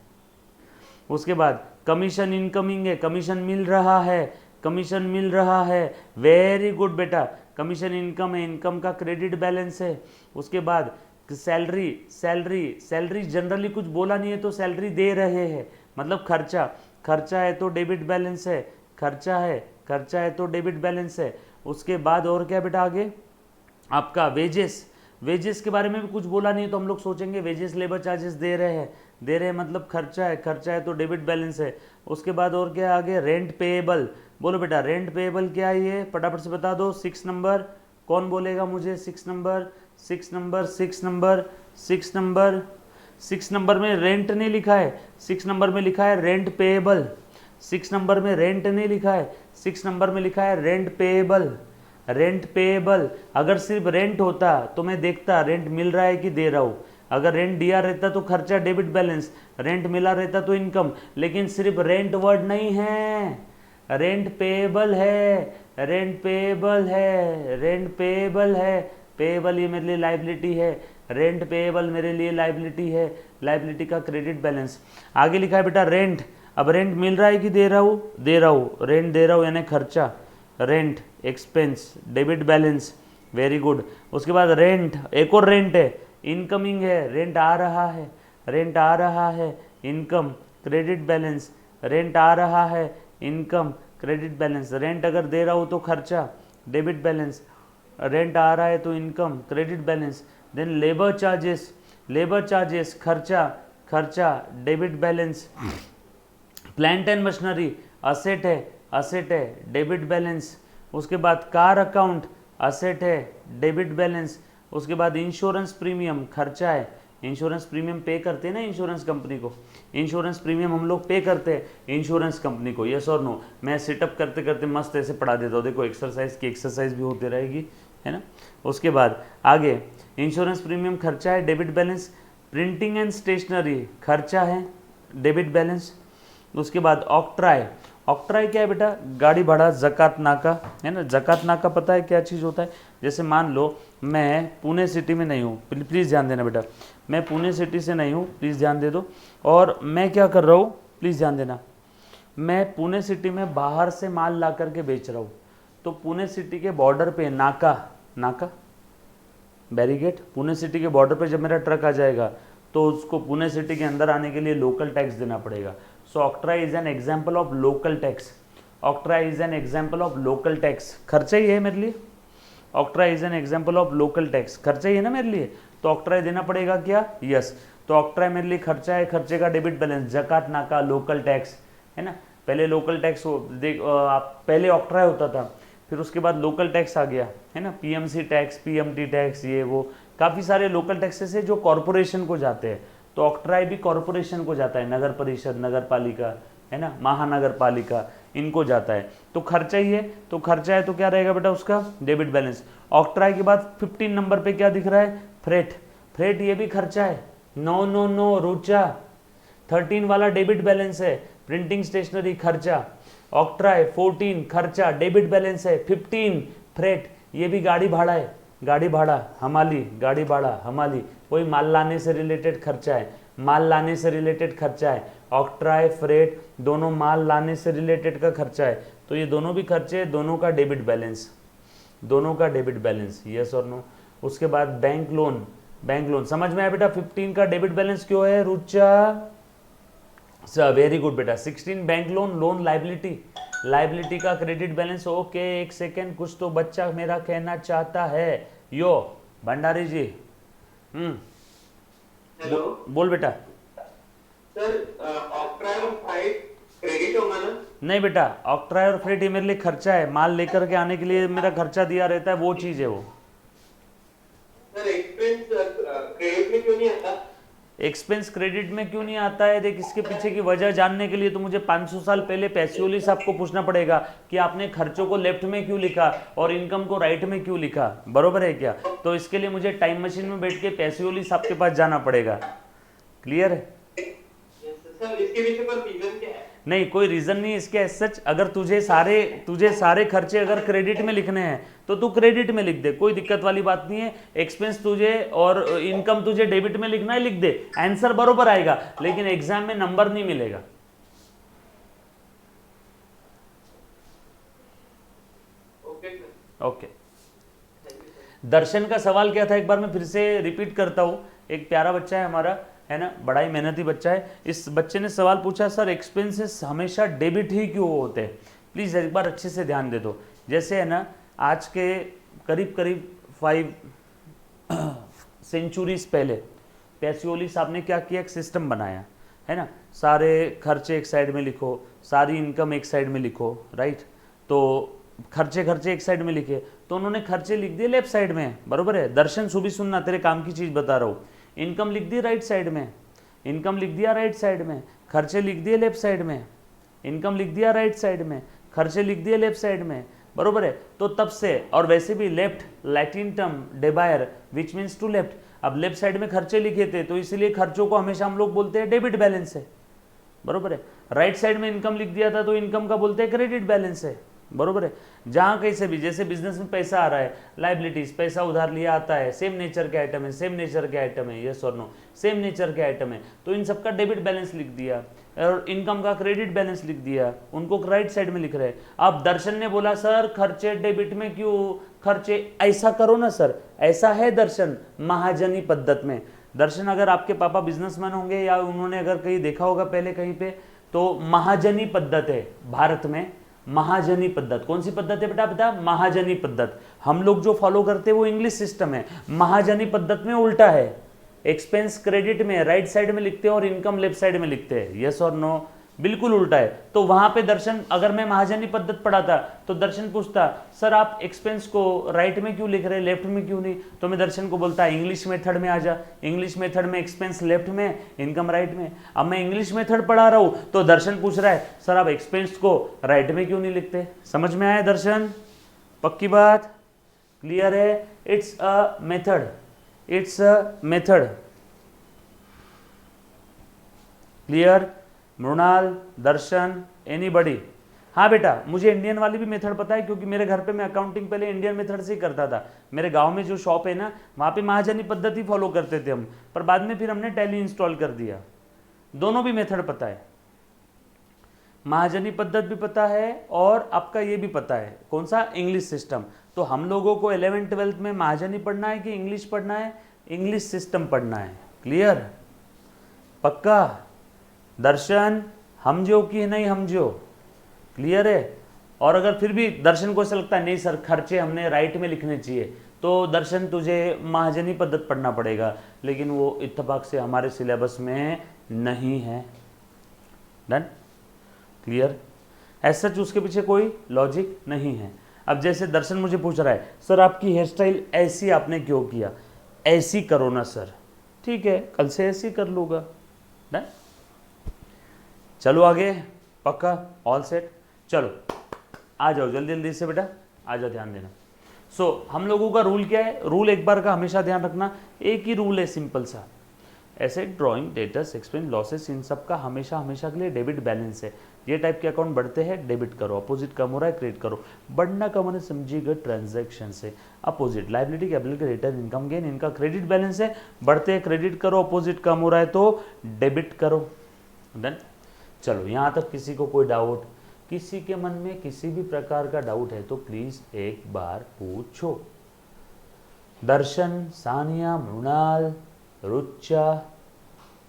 उसके बाद कमीशन इनकमिंग है, कमीशन मिल रहा है, कमीशन मिल रहा है, वेरी गुड बेटा। कमीशन इनकम है, इनकम का क्रेडिट बैलेंस है। उसके बाद सैलरी, सैलरी सैलरी जनरली कुछ बोला नहीं है तो सैलरी दे रहे हैं मतलब खर्चा, खर्चा है तो डेबिट बैलेंस है, खर्चा है, खर्चा है तो डेबिट बैलेंस है। उसके बाद और क्या बेटा आगे आपका वेजेस, वेजेस के बारे में भी कुछ बोला नहीं है तो हम लोग सोचेंगे वेजेस लेबर चार्जेस दे रहे हैं, दे रहे हैं मतलब खर्चा है, खर्चा है तो डेबिट बैलेंस है। उसके बाद और क्या आगे, रेंट पेएबल। बोलो बेटा रेंट पेएबल क्या है ये, फटाफट से बता दो। 6 नंबर कौन बोलेगा मुझे, 6 number 6 number 6 number 6 number 6 number में रेंट नहीं लिखा है, 6 नंबर में लिखा है रेंट पेएबल। 6 नंबर में रेंट नहीं लिखा है, 6 नंबर में लिखा है रेंट पेएबल, रेंट पेएबल। अगर सिर्फ रेंट होता तो मैं देखता रेंट मिल रहा है कि दे रहा हूँ, अगर रेंट दिया रहता तो खर्चा डेबिट बैलेंस, रेंट मिला रहता तो इनकम, लेकिन सिर्फ रेंट वर्ड नहीं है, रेंट पेएबल है, रेंट पेएबल है, रेंट पेएबल है। पेएबल ये मेरे लिए लाइबिलिटी है, रेंट पेएबल मेरे लिए लाइबिलिटी है, लाइबिलिटी का क्रेडिट बैलेंस। आगे लिखा है बेटा रेंट, अब रेंट मिल रहा है कि दे रहा हूँ, दे रहा हूँ, रेंट दे रहा हूँ यानी खर्चा, rent expense debit balance, very good. उसके बाद रेंट, एक और रेंट है, इनकमिंग है, रेंट आ रहा है, रेंट आ रहा है, इनकम क्रेडिट बैलेंस, रेंट आ रहा है, इनकम क्रेडिट बैलेंस। रेंट अगर दे रहा हूँ तो खर्चा डेबिट बैलेंस, रेंट आ रहा है तो income credit balance. Then labour charges, labour charges खर्चा, खर्चा debit balance. Plant and machinery asset है, असेट है डेबिट बैलेंस। उसके बाद कार अकाउंट असेट है डेबिट बैलेंस। उसके बाद इंश्योरेंस प्रीमियम खर्चा है, इंश्योरेंस प्रीमियम पे करते हैं ना इंश्योरेंस कंपनी को, इंश्योरेंस प्रीमियम हम लोग पे करते हैं इंश्योरेंस कंपनी को, यस और नो। मैं सिटअप करते करते मस्त ऐसे पढ़ा देता हूँ, देखो एक्सरसाइज की एक्सरसाइज भी होती रहेगी, है ना। उसके बाद आगे इंश्योरेंस प्रीमियम खर्चा है debit balance. Printing and stationery खर्चा है डेबिट बैलेंस। उसके बाद ऑक्ट्राई, ऑक्ट्राई क्या है बेटा, गाड़ी भाड़ा ज़कात नाका, है ना। ज़कात नाका पता है क्या चीज़ होता है, जैसे मान लो मैं पुणे सिटी में नहीं हूँ, प्लीज़ ध्यान देना बेटा, मैं पुणे सिटी से नहीं हूँ, प्लीज़ ध्यान दे दो। और मैं क्या कर रहा हूँ, प्लीज़ ध्यान देना, मैं पुणे सिटी में बाहर से माल ला करके बेच रहा हूँ, तो पुणे सिटी के बॉर्डर पे नाका, नाका, बैरिकेड। पुणे सिटी के बॉर्डर पे जब मेरा ट्रक आ जाएगा तो उसको पुणे सिटी के अंदर आने के लिए लोकल टैक्स देना पड़ेगा। So octroi is an example of local tax. Octroi is an example of local tax. खर्चा ही है मेरे लिए। Octroi is an example of local tax. खर्चा ही है ना मेरे लिए, तो ऑक्ट्रा देना पड़ेगा क्या? यस। तो ऑक्ट्रा मेरे लिए खर्चा है, खर्चे का डेबिट बैलेंस, जकात, नाका, लोकल टैक्स, है ना। पहले लोकल टैक्स पहले ऑक्ट्रा होता था, फिर उसके बाद लोकल टैक्स आ गया, है ना। पीएमसी टैक्स, पीएमटी टैक्स, ये वो काफ़ी सारे लोकल टैक्सेस है जो कॉरपोरेशन को जाते हैं। तो ऑक्ट्रा भी कॉरपोरेशन को जाता है, नगर परिषद, नगर पालिका, है ना, महानगर पालिका, इनको जाता है। तो खर्चा ही है, तो खर्चा है तो क्या रहेगा बेटा उसका? Debit balance. ऑक्ट्रा के बाद 15 नंबर पे क्या दिख रहा है? फ्रेट। फ्रेट ये भी खर्चा है। नो नो नो रुचा, 13 वाला डेबिट बैलेंस है। प्रिंटिंग स्टेशनरी खर्चा। ऑक्ट्रा है 14 खर्चा, डेबिट बैलेंस है 15 फ्रेट, ये भी गाड़ी भाड़ा है। गाड़ी भाड़ा, हमाली, गाड़ी भाड़ा, हमाली, कोई माल लाने से रिलेटेड खर्चा है, माल लाने से रिलेटेड खर्चा है। ऑक्ट्रा, फ्रेट, दोनों माल लाने से रिलेटेड का खर्चा है। तो ये दोनों भी खर्चे, दोनों का डेबिट बैलेंस, दोनों का डेबिट बैलेंस, यस और नो। उसके बाद बैंक लोन। बैंक लोन समझ में आया बेटा? 15 का डेबिट बैलेंस क्यों है रुचा? वेरी गुड बेटा। 16 bank loan, loan liability, liability का क्रेडिट बैलेंस। ओके एक सेकेंड, कुछ तो बच्चा मेरा कहना चाहता है। यो भंडारी जी, बोल बेटा। सर ऑक्ट्रा और फ्रेट क्रेडिट होगा ना? नहीं बेटा, ऑक्ट्रा और फ्रेट ये मेरे लिए खर्चा है, माल लेकर के आने के लिए मेरा खर्चा दिया रहता है, वो चीज है वो। सर एक्सपेंस क्रेडिट में क्यों नहीं आता? एक्सपेंस क्रेडिट में क्यों नहीं आता है? देख, इसके पीछे की वजह जानने के लिए तो मुझे 500 साल पहले पैसियोली साहब को पूछना पड़ेगा कि आपने खर्चों को लेफ्ट में क्यों लिखा और इनकम को राइट में क्यों लिखा, बरोबर है क्या? तो इसके लिए मुझे टाइम मशीन में बैठ के पैसियोली साहब के पास जाना पड़ेगा। क्लियर है? सर इसके पीछे पर रीजन क्या है? नहीं, कोई रीजन नहीं इसके सच। अगर तुझे सारे खर्चे अगर क्रेडिट में लिखने हैं तो तू क्रेडिट में लिख दे, कोई दिक्कत वाली बात नहीं है। एक्सपेंस तुझे और इनकम तुझे डेबिट में लिखना है, लिख दे, आंसर बरोबर आएगा, लेकिन एग्जाम में नंबर नहीं मिलेगा। ओके। दर्शन का सवाल क्या था, एक बार मैं फिर से रिपीट करता हूं। एक प्यारा बच्चा है हमारा, है ना, बड़ा ही मेहनती बच्चा है। इस बच्चे ने सवाल पूछा, सर एक्सपेंसेस हमेशा डेबिट ही क्यों होते हैं? प्लीज़ एक बार अच्छे से ध्यान दे दो। जैसे है ना, आज के करीब 5 सेंचुरीज पहले पैसियोली साहब ने क्या किया? एक सिस्टम बनाया, है ना। सारे खर्चे एक साइड में लिखो, सारी इनकम एक साइड में लिखो, राइट। तो खर्चे एक साइड में लिखे, तो उन्होंने खर्चे लिख दिए लेफ्ट साइड में, बरोबर है। दर्शन सुबह सुनना, तेरे काम की चीज़ बता रहा हूँ। इनकम लिख दी राइट साइड में, इनकम लिख दिया राइट साइड में, खर्चे लिख दिए लेफ्ट साइड में, इनकम लिख दिया राइट साइड में, खर्चे लिख दिए लेफ्ट साइड में, बरोबर है। तो तब से, और वैसे भी left Latin term debere which means to left. अब लेफ्ट साइड में खर्चे लिखे थे तो इसलिए खर्चों को हमेशा हम लोग बोलते हैं डेबिट बैलेंस है, बरोबर है। राइट साइड में इनकम लिख दिया था तो इनकम का बोलते हैं क्रेडिट बैलेंस है, बरोबर है। जहाँ कहीं से भी, जैसे बिजनेस में पैसा आ रहा है, लाइबिलिटीज, पैसा उधार लिया आता है, सेम नेचर के आइटम है, सेम नेचर के आइटम है, यस और नो, सेम नेचर के आइटम है, तो इन सबका डेबिट बैलेंस लिख दिया और इनकम का क्रेडिट बैलेंस लिख दिया, उनको राइट साइड में लिख रहे हैं। अब दर्शन ने बोला, सर खर्चे डेबिट में क्यों? खर्चे ऐसा करो ना सर, ऐसा है दर्शन महाजनी पद्धत में। दर्शन, अगर आपके पापा बिजनेसमैन होंगे या उन्होंने अगर कहीं देखा होगा पहले कहीं पे, तो महाजनी पद्धत है भारत में। महाजनी पद्धत, कौन सी पद्धत है बेटा? बता। महाजनी पद्धत। हम लोग जो फॉलो करते हैं वो इंग्लिश सिस्टम है, महाजनी पद्धत में उल्टा है। एक्सपेंस क्रेडिट में राइट साइड में लिखते हैं और इनकम लेफ्ट साइड में लिखते हैं, यस और नो, बिल्कुल उल्टा है। तो वहां पे दर्शन, अगर मैं महाजनी पद्धत पढ़ाता तो दर्शन पूछता, सर आप एक्सपेंस को राइट में क्यों लिख रहे हैं, लेफ्ट में क्यों नहीं? तो मैं दर्शन को बोलता, इंग्लिश मेथड में आ जा, इंग्लिश मेथड में एक्सपेंस लेफ्ट में, इनकम राइट में। अब मैं इंग्लिश मेथड पढ़ा रहा हूं तो दर्शन पूछ रहा है, सर आप एक्सपेंस को राइट में क्यों नहीं लिखते? समझ में आया दर्शन? पक्की बात? क्लियर है? It's a method, it's a method. Clear? Mrinal, Darshan, anybody? हाँ बेटा, मुझे इंडियन वाली भी मेथड पता है, क्योंकि मेरे घर पे मैं अकाउंटिंग पहले इंडियन मेथड से ही करता था। मेरे गांव में जो शॉप है ना, वहाँ पे महाजनी पद्धति फॉलो करते थे हम, पर बाद में फिर हमने टैली इंस्टॉल कर दिया। दोनों भी मेथड पता है। महाजनी पद्धत भी पता है और आपका ये भी पता है, कौन सा, इंग्लिश सिस्टम। तो हम लोगों को 11th 12th में महाजनी पढ़ना है कि इंग्लिश पढ़ना है, इंग्लिश सिस्टम पढ़ना है। क्लियर, पक्का, दर्शन समझो कि नहीं समझो, क्लियर है। और अगर फिर भी दर्शन को ऐसा लगता है नहीं सर खर्चे हमने राइट में लिखने चाहिए, तो दर्शन तुझे महाजनी पद्धत पढ़ना पड़ेगा, लेकिन वो इत्तेफाक से हमारे सिलेबस में नहीं है। Done, clear. ऐसा उसके पीछे कोई लॉजिक नहीं है। अब जैसे दर्शन मुझे पूछ रहा है सर आपकी हेयर स्टाइल ऐसी आपने क्यों किया, ऐसी करो ना सर, ठीक है कल से ऐसी कर लूँगा। डन, चलो आगे, पक्का, ऑल सेट। चलो आ जाओ जल्दी जल्दी से बेटा, आ जाओ, ध्यान देना। हम लोगों का रूल क्या है, रूल एक बार का हमेशा ध्यान रखना, एक ही रूल है सिंपल सा, asset, drawing, debtors, expense, losses, इन सब का हमेशा हमेशा के लिए डेबिट बैलेंस है। ये टाइप के अकाउंट बढ़ते हैं डेबिट करो, अपोजिट कम हो रहा है क्रेडिट करो। बढ़ना कम होने समझिएगा ट्रांजैक्शन से, opposite liability, capital, return, income, gain, इनका क्रेडिट बैलेंस है, बढ़ते हैं क्रेडिट करो, अपोजिट कम हो रहा है तो डेबिट करो। डन, चलो यहाँ तक किसी को कोई डाउट, किसी के मन में किसी भी प्रकार का डाउट है तो प्लीज एक बार पूछो। दर्शन, सानिया, मृणाल, रुचा,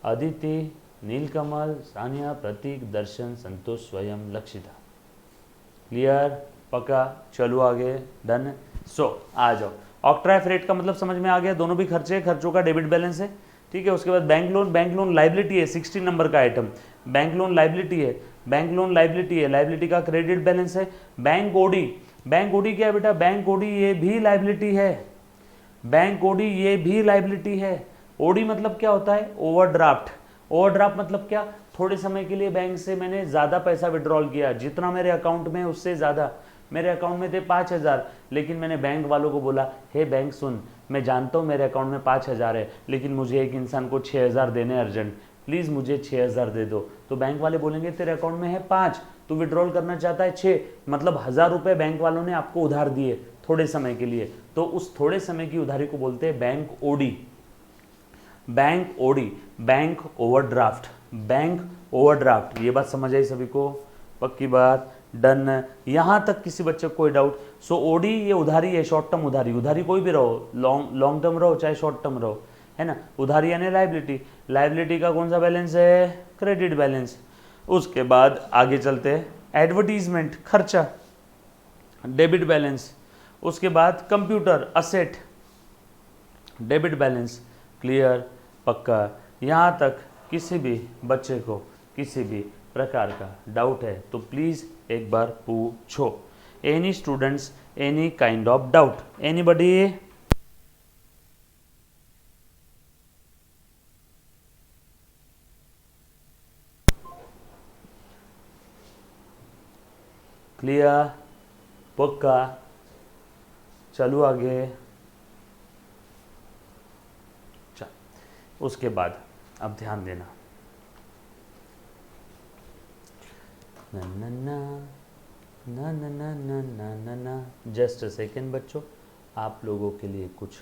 अदिति, नीलकमल, सानिया, प्रतीक, दर्शन, संतोष, स्वयं, लक्षिता। क्लियर, पक्का, चलो आगे। डन। आ जाओ, ऑक्ट्राइफ रेट का मतलब समझ में आ गया, दोनों भी खर्चे, खर्चों का डेबिट बैलेंस है, ठीक है। उसके बाद bank loan, bank loan liability है, 16 नंबर का आइटम, बैंक लोन लाइबिलिटी है, बैंक लोन लाइबिलिटी है, लाइबिलिटी का क्रेडिट बैलेंस है। बैंक ओडी, बैंक ओडी क्या है बेटा, बैंक ओडी ये भी लाइबिलिटी है, बैंक ओडी ये भी लाइबिलिटी है। ओडी मतलब क्या होता है, ओवरड्राफ्ट। ओवरड्राफ्ट मतलब क्या, थोड़े समय के लिए बैंक से मैंने ज़्यादा पैसा विड्रॉल किया, जितना मेरे अकाउंट में उससे ज़्यादा, मेरे अकाउंट में थे 5,000, लेकिन मैंने बैंक वालों को बोला हे बैंक सुन, मैं जानता हूँ मेरे अकाउंट में 5,000 है, लेकिन मुझे एक इंसान को 6,000 देने अर्जेंट, प्लीज़ मुझे 6,000 दे दो। तो बैंक वाले बोलेंगे तेरे अकाउंट में है 5, तू विड्रॉल करना चाहता है 6, मतलब 1,000 रुपये बैंक वालों ने आपको उधार दिए थोड़े समय के लिए, तो उस थोड़े समय की उधारी को बोलते हैं bank OD. Bank OD, bank overdraft, bank overdraft. ये बात समझ आई सभी को, पक्की बात, डन। यहाँ तक किसी बच्चे को कोई डाउट। ओडी ये उधारी है, शॉर्ट टर्म उधारी, उधारी कोई भी रहो, लॉन्ग टर्म रहो चाहे शॉर्ट टर्म रहो, है ना। उधारी यानी लाइबिलिटी, लाइबिलिटी का कौन सा बैलेंस है, क्रेडिट बैलेंस। उसके बाद आगे चलते हैं, एडवर्टीजमेंट, खर्चा, डेबिट बैलेंस। उसके बाद computer, asset, debit balance. Clear, पक्का। यहाँ तक किसी भी बच्चे को किसी भी प्रकार का डाउट है तो प्लीज़ एक बार पूछो। Any students, any kind of doubt, anybody? Clear, पक्का, चलो आगे। चल, उसके बाद अब ध्यान देना, ना ना ना ना ना ना ना ना ना ना, जस्ट अ सेकेंड बच्चों, आप लोगों के लिए कुछ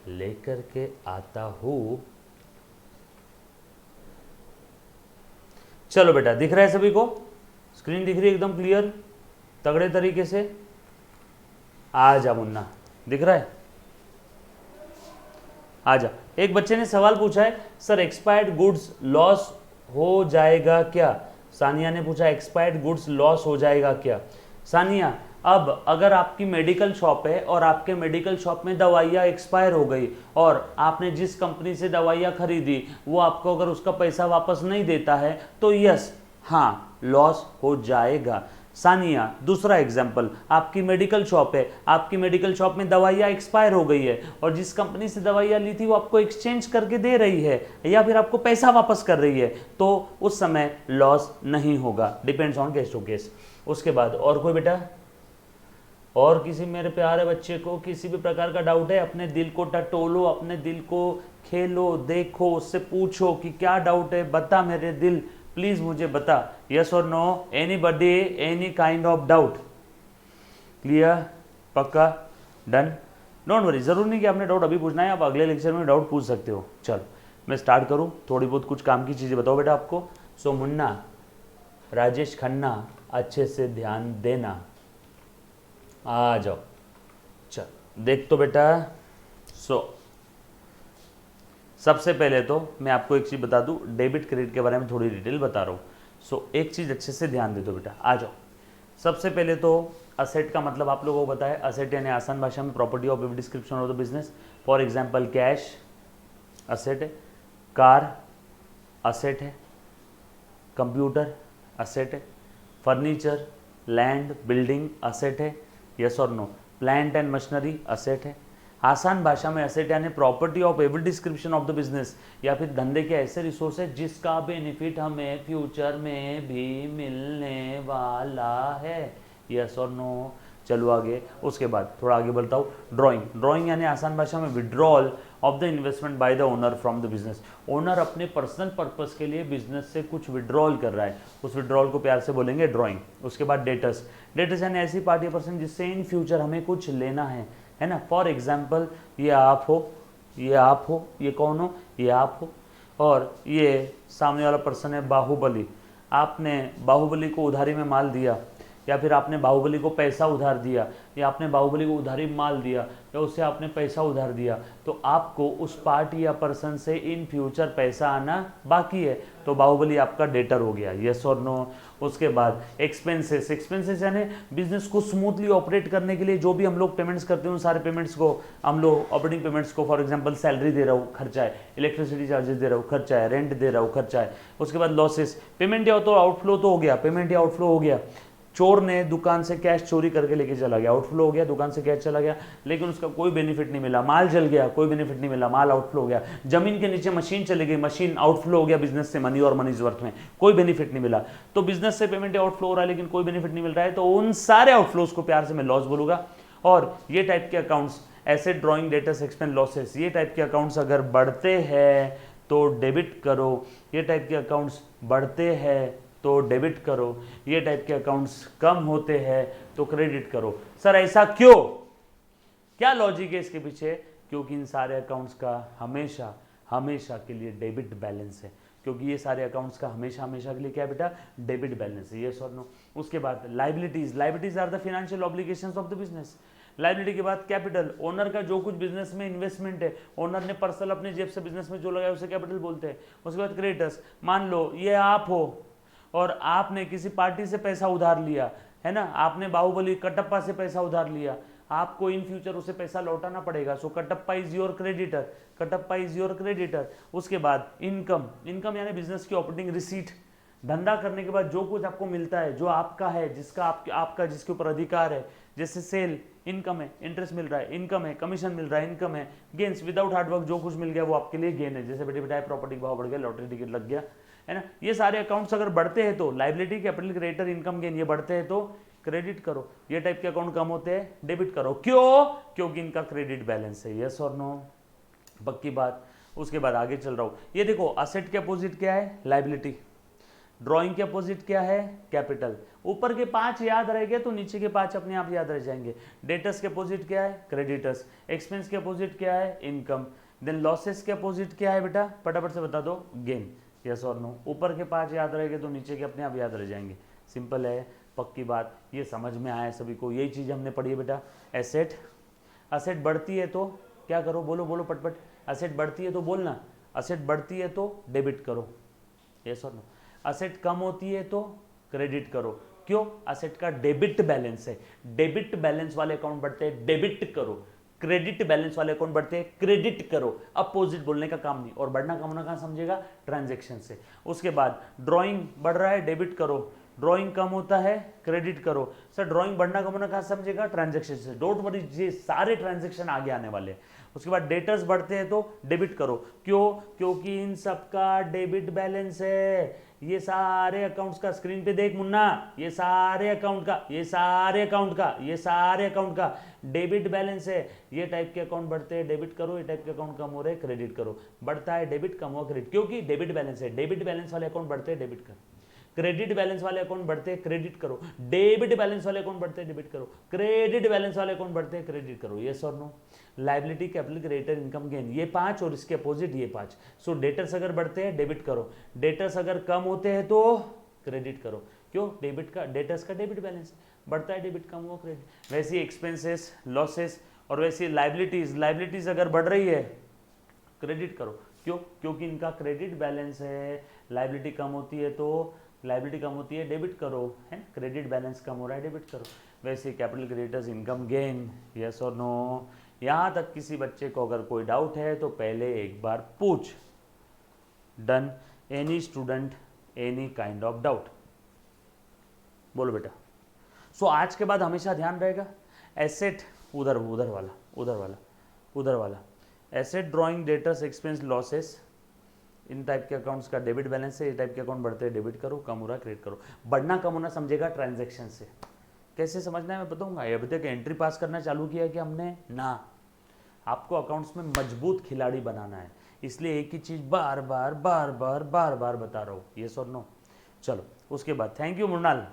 लेकर के आता हूँ। चलो बेटा, दिख रहा है सभी को, स्क्रीन दिख रही है एकदम क्लियर तगड़े तरीके से? आ जा मुन्ना, दिख रहा है? आ जा। एक बच्चे ने सवाल पूछा है सर एक्सपायर्ड गुड्स लॉस हो जाएगा क्या? सानिया ने पूछा एक्सपायर्ड गुड्स लॉस हो जाएगा क्या? सानिया, अब अगर आपकी मेडिकल शॉप है और आपके मेडिकल शॉप में दवाइयाँ एक्सपायर हो गई और आपने जिस कंपनी से दवाइयाँ खरीदी वो आपको अगर उसका पैसा वापस नहीं देता है तो यस, हाँ, लॉस हो जाएगा। सानिया, दूसरा एग्जाम्पल, आपकी मेडिकल शॉप है, आपकी मेडिकल शॉप में दवाइयाँ एक्सपायर हो गई है और जिस कंपनी से दवाइयाँ ली थी वो आपको एक्सचेंज करके दे रही है या फिर आपको पैसा वापस कर रही है, तो उस समय लॉस नहीं होगा, depends on case to case. उसके बाद और कोई बेटा, और किसी मेरे प्यारे बच्चे को किसी भी प्रकार का डाउट है, अपने दिल को टटोलो, अपने दिल को खेलो, देखो, उससे पूछो कि क्या डाउट है, बता मेरे दिल, प्लीज मुझे बता, यस और no, anybody, any kind of doubt? Clear, पक्का, डन। डोंट वरी, जरूर नहीं कि आपने डाउट अभी पूछना है, आप अगले लेक्चर में डाउट पूछ सकते हो। चलो मैं स्टार्ट करूं, थोड़ी बहुत कुछ काम की चीजें बताओ बेटा आपको। मुन्ना, राजेश खन्ना अच्छे से ध्यान देना। आ जाओ, चल देख तो बेटा। सबसे पहले तो मैं आपको एक चीज़ बता दूं, डेबिट क्रेडिट के बारे में थोड़ी डिटेल बता रहा हूँ। एक चीज़ अच्छे से ध्यान दे दो बेटा, आ जाओ। सबसे पहले तो असेट का मतलब आप लोगों को बताया। असेट यानी आसान भाषा में property of a description of the business. For example cash asset है, कार असेट है, कंप्यूटर असेट है, फर्नीचर लैंड बिल्डिंग असेट है, यस और no. Plant and machinery asset है। आसान भाषा में असेट यानी property of every description of the business, या फिर धंधे के ऐसे रिसोर्स है जिसका बेनिफिट हमें फ्यूचर में भी मिलने वाला है, यस और नो। चलो आगे, उसके बाद थोड़ा आगे बढ़ता हूँ। ड्राइंग, ड्राइंग यानी आसान भाषा में withdrawal of the investment by the owner from the business. Owner अपने पर्सनल पर्पस के लिए बिजनेस से कुछ विड्रॉल कर रहा है, उस विड्रॉल को प्यार से बोलेंगे ड्राइंग। उसके बाद डेटर्स, डेटर्स यानी ऐसी पार्टी या पर्सन जिससे इन फ्यूचर हमें कुछ लेना है ना। फॉर एग्जाम्पल ये आप हो, ये आप हो, ये कौन हो, ये आप हो, और ये सामने वाला पर्सन है बाहुबली। आपने बाहुबली को उधारी में माल दिया, या फिर आपने बाहुबली को पैसा उधार दिया, या आपने बाहुबली को उधारी माल दिया, या उससे आपने पैसा उधार दिया, तो आपको उस पार्टी या पर्सन से इन फ्यूचर पैसा आना बाकी है, तो बाहुबली आपका डेटर हो गया, यस और नो। उसके बाद एक्सपेंसेस, एक्सपेंसेस यानी बिजनेस को स्मूथली ऑपरेट करने के लिए जो भी हम लोग पेमेंट्स करते हैं उन सारे पेमेंट्स को हम लोग ऑपरेटिंग पेमेंट्स को, फॉर एग्जांपल सैलरी दे रहा हूँ खर्चा है, इलेक्ट्रिसिटी चार्जेस दे रहा हूँ खर्चा है, रेंट दे रहा हूँ खर्चा है। उसके बाद लॉसेस, पेमेंट या तो आउटफ्लो तो हो गया, पेमेंट या आउटफ्लो हो गया। चोर ने दुकान से कैश चोरी करके लेके चला गया, आउटफ्लो हो गया, दुकान से कैश चला गया, लेकिन उसका कोई बेनिफिट नहीं मिला। माल जल गया, कोई बेनिफिट नहीं मिला, माल आउटफ्लो हो गया। जमीन के नीचे मशीन चली गई, मशीन आउटफ्लो हो गया बिजनेस से, मनी और मनीज वर्थ में, कोई बेनिफिट नहीं मिला। तो बिजनेस से पेमेंट आउटफ्लो हो रहा है लेकिन कोई बेनिफिट नहीं मिल रहा है, तो उन सारे आउटफ्लोज को प्यार से मैं लॉस बोलूंगा। और ये टाइप के accounts, asset, drawing, debtors, expense, losses, ये टाइप के अकाउंट्स अगर बढ़ते हैं तो डेबिट करो, ये टाइप के अकाउंट्स बढ़ते हैं तो डेबिट करो, ये टाइप के अकाउंट्स कम होते हैं तो क्रेडिट करो। सर ऐसा क्यों, क्या लॉजिक है इसके पीछे? क्योंकि इन सारे अकाउंट्स का हमेशा हमेशा के लिए डेबिट बैलेंस है, क्योंकि ये सारे अकाउंट्स का हमेशा हमेशा के लिए क्या बेटा, डेबिट बैलेंस है, यस और नो। उसके बाद liabilities, liabilities are the financial obligations of the business. Liability के बाद कैपिटल, ओनर का जो कुछ बिजनेस में इन्वेस्टमेंट है, ओनर ने पर्सनल अपने जेब से बिजनेस में जो लगाया उसे कैपिटल बोलते हैं। उसके बाद क्रेडिटर्स, मान लो ये आप हो और आपने किसी पार्टी से पैसा उधार लिया है ना, आपने बाहुबली कटप्पा से पैसा उधार लिया, आपको इन फ्यूचर उसे पैसा लौटाना पड़ेगा, so Kattappa is your creditor, Kattappa is your creditor. उसके बाद इनकम, इनकम यानी बिजनेस की ऑपरेटिंग रिसीट, धंधा करने के बाद जो कुछ आपको मिलता है, जो आपका है, जिसका आपका जिसके ऊपर अधिकार है, जैसे सेल इनकम है, इंटरेस्ट मिल रहा है इनकम है, कमीशन मिल रहा है इनकम है, गेन्स विदाउट हार्डवर्क जो कुछ मिल गया वो आपके लिए गेन है, जैसे बेटे बेटा प्रॉपर्टी का भाव बढ़ गया, लॉटरी टिकट लग गया, है ना। ये सारे अकाउंट्स अगर बढ़ते हैं तो liability, capital, creditor, income, gain ये बढ़ते हैं तो क्रेडिट करो, ये टाइप के अकाउंट कम होते हैं डेबिट करो। क्यों? क्योंकि इनका क्रेडिट बैलेंस है, यस और नो, पक्की बात। उसके बाद आगे चल रहा हूं, ये देखो असेट के अपोजिट क्या है, लाइबिलिटी, ड्राइंग के अपोजिट क्या है, कैपिटल। ऊपर के 5 याद रह गए तो नीचे के 5 अपने आप याद रह जाएंगे। डेटर्स के अपोजिट क्या है, क्रेडिटर्स। एक्सपेंस के अपोजिट क्या है, इनकम। देन लॉसेस के अपोजिट क्या है बेटा, फटाफट से बता दो, गेन, यस और नो। ऊपर के 5 याद रहेंगे तो नीचे के अपने आप याद रह जाएंगे, सिंपल है, पक्की बात। ये समझ में आया सभी को, यही चीज़ हमने पढ़ी है बेटा। एसेट, असेट बढ़ती है तो क्या करो, बोलो बोलो पटपट, असेट बढ़ती है तो बोलना, असेट बढ़ती है तो डेबिट करो, यस और नो। असेट कम होती है तो क्रेडिट करो, क्यों? असेट का डेबिट बैलेंस है, डेबिट बैलेंस वाले अकाउंट बढ़ते हैं डेबिट करो, क्रेडिट बैलेंस वाले अकाउंट बढ़ते हैं क्रेडिट करो। अपोजिट बोलने का काम नहीं, और बढ़ना कम होना कहाँ समझेगा, ट्रांजैक्शन से। उसके बाद ड्राइंग बढ़ रहा है डेबिट करो, ड्राइंग कम होता है क्रेडिट करो। सर ड्राइंग बढ़ना कम होना कहाँ समझेगा, ट्रांजैक्शन से। डोंट वरी, ये सारे ट्रांजैक्शन आगे आने वाले हैं। उसके बाद डेटर्स बढ़ते हैं तो डेबिट करो, क्यों? क्योंकि इन सबका डेबिट बैलेंस है। ये सारे अकाउंट्स का स्क्रीन पे देख मुन्ना, ये सारे अकाउंट का, ये सारे अकाउंट का, ये सारे अकाउंट का डेबिट बैलेंस है। ये टाइप के अकाउंट बढ़ते हैं डेबिट करो, ये टाइप के अकाउंट कम हो रहे हैं क्रेडिट करो। बढ़ता है डेबिट, कम हुआ क्रेडिट, क्योंकि डेबिट बैलेंस है। डेबिट बैलेंस वाले अकाउंट बढ़ते हैं डेबिट करो, क्रेडिट बैलेंस वाले अकाउंट बढ़ते हैं क्रेडिट करो, डेबिट बैलेंस वाले अकाउंट बढ़ते हैं डेबिट करो, क्रेडिट बैलेंस वाले अकाउंट बढ़ते हैं क्रेडिट करो, यस और no. Liability, capital, creditor, income, gain, ये 5 और इसके अपोजिट ये 5। सो डेटर्स अगर बढ़ते हैं डेबिट करो, डेटर्स अगर कम होते हैं तो क्रेडिट करो, क्यों? डेबिट का, डेटर्स का डेबिट बैलेंस बढ़ता है, डेबिट कम हुआ क्रेडिट। वैसे एक्सपेंसेस, लॉसेस और वैसे लाइबिलिटीज, लाइबिलिटीज अगर बढ़ रही है क्रेडिट करो। क्यों? क्योंकि इनका क्रेडिट बैलेंस है, लाइबिलिटी कम होती है तो लाइबिलिटी कम होती है, डेबिट करो, है ना, क्रेडिट बैलेंस कम हो रहा है, डेबिट करो। वैसे capital creditors, income gain, yes और नो। यहाँ तक किसी बच्चे को अगर कोई डाउट है तो पहले एक बार पूछ। Done. Any student any kind of doubt? बोलो बेटा। सो आज के बाद हमेशा ध्यान रहेगा एसेट, उधर उधर वाला, उधर वाला, उधर वाला, asset drawing, debtors, expense, losses, इन टाइप के अकाउंट्स का डेबिट बैलेंस है, ये टाइप के अकाउंट बढ़ते हैं, डेबिट करो, कम हो रहा है क्रेडिट करो। बढ़ना कम होना समझेगा ट्रांजैक्शन से। कैसे समझना है मैं बताऊंगा। अभी तक एंट्री पास करना चालू किया है कि हमने ना, आपको अकाउंट्स में मजबूत खिलाड़ी बनाना है, इसलिए एक ही चीज बार बार बार बार बार बार बता रहा हूँ, यस और नो। चलो उसके बाद थैंक यू मृणाल।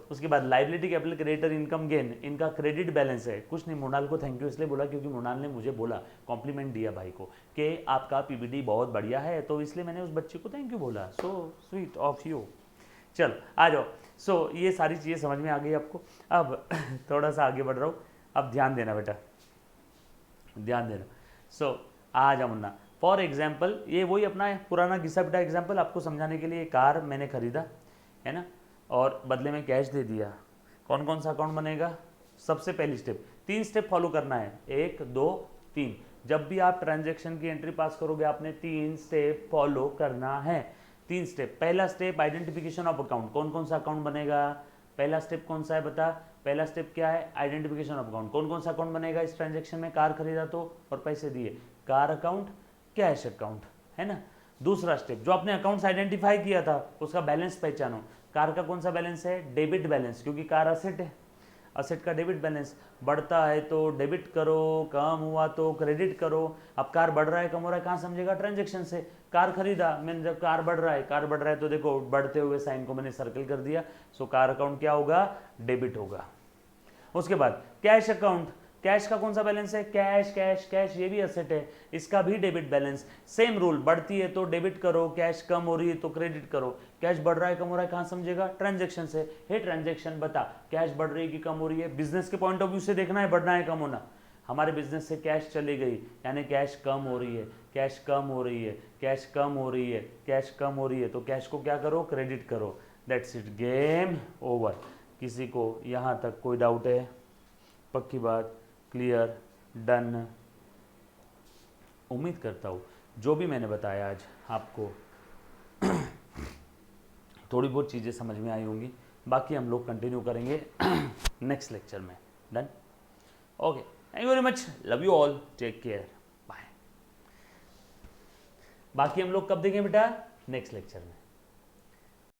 उसके बाद liability, capital creditor, income gain, इनका क्रेडिट बैलेंस है। कुछ नहीं, मृणाल को थैंक यू इसलिए बोला क्योंकि मृणाल ने मुझे बोला, कॉम्प्लीमेंट दिया भाई को कि आपका पीपीटी बहुत बढ़िया है, तो इसलिए मैंने उस बच्चे को थैंक यू बोला। So sweet of you. चलो आ जाओ। ये सारी चीज़ें समझ में आ गई आपको। अब थोड़ा सा आगे बढ़ रहा हूँ, अब ध्यान देना बेटा, ध्यान देना। आ जाओ मुन्ना। फॉर एग्जाम्पल, ये वही अपना पुराना घिसा पिटा एग्जाम्पल आपको समझाने के लिए, कार मैंने खरीदा है ना, और बदले में कैश दे दिया। कौन कौन सा अकाउंट बनेगा? सबसे पहली स्टेप, 3 स्टेप फॉलो करना है, 1 2 3। जब भी आप ट्रांजैक्शन की एंट्री पास करोगे आपने 3 स्टेप फॉलो करना है। 3 स्टेप। पहला स्टेप आइडेंटिफिकेशन ऑफ अकाउंट। कौन कौन सा अकाउंट बनेगा? पहला स्टेप कौन सा है बता? पहला स्टेप क्या है? Identification of account. कौन कौन सा अकाउंट बनेगा इस ट्रांजैक्शन में? कार खरीदा तो और पैसे दिए, कार अकाउंट, कैश अकाउंट, है ना। दूसरा स्टेप, जो आपने अकाउंट्स आइडेंटिफाई किया था उसका बैलेंस पहचानो। कार का कौन सा बैलेंस है? डेबिट बैलेंस, क्योंकि कार असेट है, असेट का डेबिट बैलेंस बढ़ता है तो डेबिट करो, कम हुआ तो क्रेडिट करो। अब कार बढ़ रहा है कम हो रहा है कहाँ समझेगा? ट्रांजैक्शन से। कार खरीदा मैंने, जब कार बढ़ रहा है, कार बढ़ रहा है तो देखो बढ़ते हुए साइन को मैंने सर्कल कर दिया। सो कार अकाउंट क्या होगा? डेबिट होगा। उसके बाद कैश अकाउंट, कैश का कौन सा बैलेंस है? कैश कैश कैश, ये भी असेट है, इसका भी डेबिट बैलेंस। सेम रूल, बढ़ती है तो डेबिट करो, कैश कम हो रही है तो क्रेडिट करो। कैश बढ़ रहा है कम हो रहा है कहाँ समझेगा? ट्रांजैक्शन से। हे ट्रांजैक्शन बता, कैश बढ़ रही है कि कम हो रही है? बिजनेस के पॉइंट ऑफ व्यू से देखना है बढ़ना है कम होना। हमारे बिजनेस से कैश चली गई यानी कैश कम हो रही है, कैश कम हो रही है, कैश कम हो रही है, कैश कम हो रही है, तो कैश को क्या करो? क्रेडिट करो। That's it, game over. किसी को यहाँ तक कोई डाउट है? पक्की बात, क्लियर, डन। उम्मीद करता हूँ जो भी मैंने बताया आज आपको थोड़ी बहुत चीज़ें समझ में आई होंगी। बाकी हम लोग कंटिन्यू करेंगे नेक्स्ट लेक्चर में। Done, okay, thank you very much, love you all, take care, bye. बाकी हम लोग कब देखेंगे बेटा? नेक्स्ट लेक्चर में।